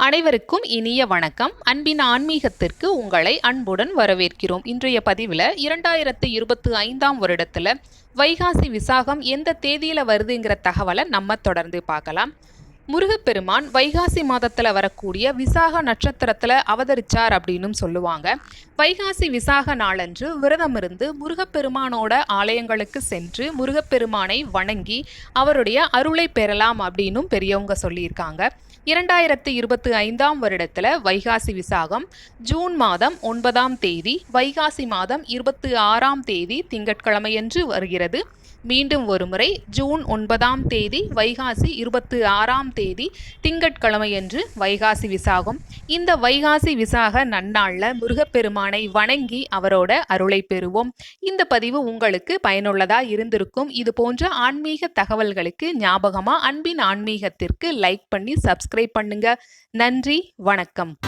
அனைவருக்கும் இனிய வணக்கம். அன்பின் ஆன்மீகத்திற்கு உங்களை அன்புடன் வரவேற்கிறோம். இன்றைய பதிவில் 2025ஆம் வருடத்தில் வைகாசி விசாகம் எந்த தேதியில் வருதுங்கிற தகவலை நம்ம தொடர்ந்து பார்க்கலாம். முருகப்பெருமான் வைகாசி மாதத்தில் வரக்கூடிய விசாக நட்சத்திரத்தில் அவதரிச்சார் அப்படின்னு சொல்லுவாங்க. வைகாசி விசாக நாளன்று விரதமிருந்து முருகப்பெருமானோட ஆலயங்களுக்கு சென்று முருகப்பெருமானை வணங்கி அவருடைய அருளை பெறலாம் அப்படின்னும் பெரியவங்க சொல்லியிருக்காங்க. 2025ஆம் வருடத்தில் வைகாசி விசாகம் ஜூன் மாதம் 9ஆம் தேதி, வைகாசி மாதம் 26ஆம் தேதி திங்கட்கிழமையன்று வருகிறது. மீண்டும் ஒருமுறை ஜூன் 9ஆம் தேதி, வைகாசி 26ஆம் தேதி திங்கட்கிழமையன்று வைகாசி விசாகம். இந்த வைகாசி விசாக நன்னாளில் முருகப்பெருமானை வணங்கி அவரோட அருளை பெறுவோம். இந்த பதிவு உங்களுக்கு பயனுள்ளதாக இருந்திருக்கும். இது போன்ற ஆன்மீக தகவல்களுக்கு ஞாபகமாக அன்பின் ஆன்மீகத்திற்கு லைக் பண்ணி சப்ஸ்கிரைப் பண்ணுங்க. நன்றி, வணக்கம்.